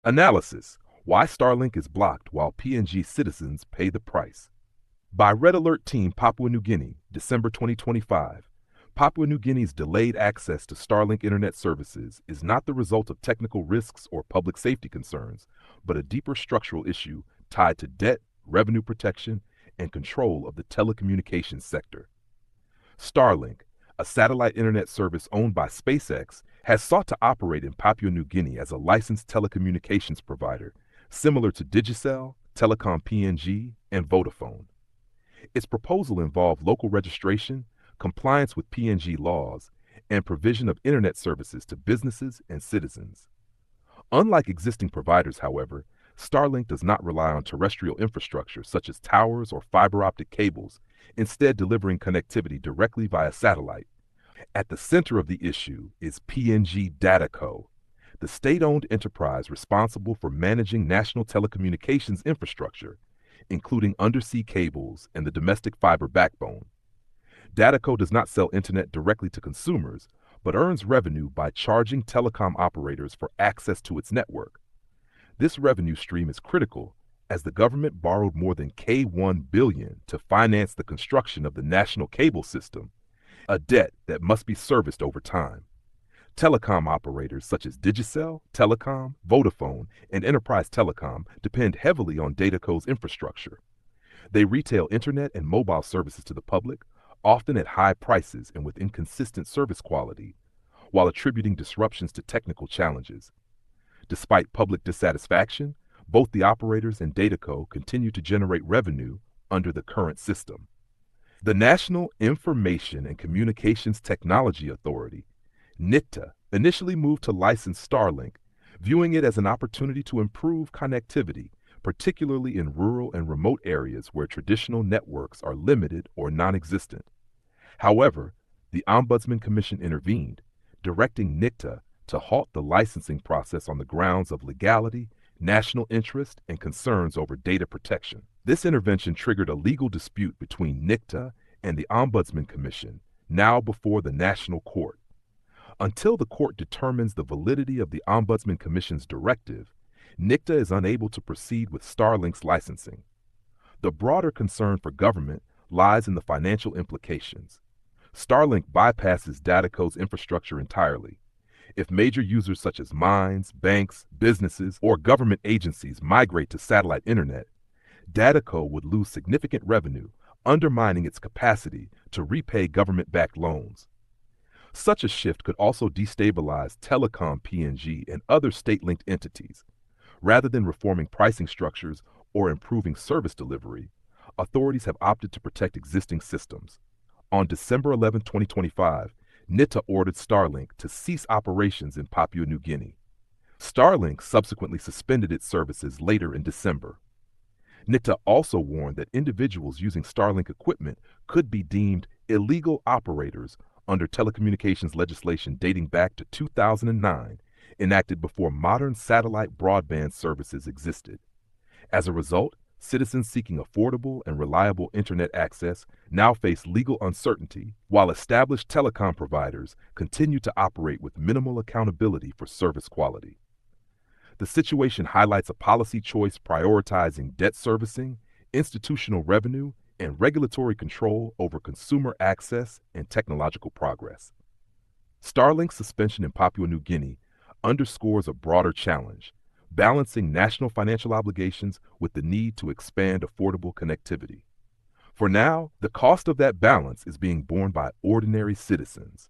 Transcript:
Analysis: Why Starlink is blocked while PNG citizens pay the price. By Red Alert Team Papua New Guinea, December 2025. Papua New Guinea's delayed access to Starlink internet services is not the result of technical risks or public safety concerns, but a deeper structural issue tied to debt, revenue protection, and control of the telecommunications sector. Starlink, a satellite internet service owned by SpaceX, has sought to operate in Papua New Guinea as a licensed telecommunications provider, similar to Digicel, Telikom PNG, and Vodafone. Its proposal involved local registration, compliance with PNG laws, and provision of internet services to businesses and citizens. Unlike existing providers, however, Starlink does not rely on terrestrial infrastructure such as towers or fiber optic cables, instead delivering connectivity directly via satellite. At the center of the issue is PNG DataCo, the state-owned enterprise responsible for managing national telecommunications infrastructure, including undersea cables and the domestic fiber backbone. DataCo does not sell internet directly to consumers, but earns revenue by charging telecom operators for access to its network. This revenue stream is critical as the government borrowed more than K1 billion to finance the construction of the national cable system, a debt that must be serviced over time. Telecom operators such as Digicel, Telikom, Vodafone, and Enterprise Telecom depend heavily on DataCo's infrastructure. They retail internet and mobile services to the public, often at high prices and with inconsistent service quality, while attributing disruptions to technical challenges. Despite public dissatisfaction, both the operators and DataCo continue to generate revenue under the current system. The National Information and Communications Technology Authority, NICTA, initially moved to license Starlink, viewing it as an opportunity to improve connectivity, particularly in rural and remote areas where traditional networks are limited or non-existent. However, the Ombudsman Commission intervened, directing NICTA to halt the licensing process on the grounds of legality, national interest, and concerns over data protection. This intervention triggered a legal dispute between NICTA and the Ombudsman Commission, now before the National Court. Until the court determines the validity of the Ombudsman Commission's directive, NICTA is unable to proceed with Starlink's licensing. The broader concern for government lies in the financial implications. Starlink bypasses DataCo's infrastructure entirely. If major users such as mines, banks, businesses, or government agencies migrate to satellite internet, DataCo would lose significant revenue, undermining its capacity to repay government-backed loans. Such a shift could also destabilize Telikom PNG and other state-linked entities. Rather than reforming pricing structures or improving service delivery, authorities have opted to protect existing systems. On December 11, 2025, NICTA ordered Starlink to cease operations in Papua New Guinea. Starlink subsequently suspended its services later in December. NICTA also warned that individuals using Starlink equipment could be deemed illegal operators under telecommunications legislation dating back to 2009, enacted before modern satellite broadband services existed. As a result, citizens seeking affordable and reliable internet access now face legal uncertainty, while established telecom providers continue to operate with minimal accountability for service quality. The situation highlights a policy choice prioritizing debt servicing, institutional revenue, and regulatory control over consumer access and technological progress. Starlink's suspension in Papua New Guinea underscores a broader challenge, balancing national financial obligations with the need to expand affordable connectivity. For now, the cost of that balance is being borne by ordinary citizens.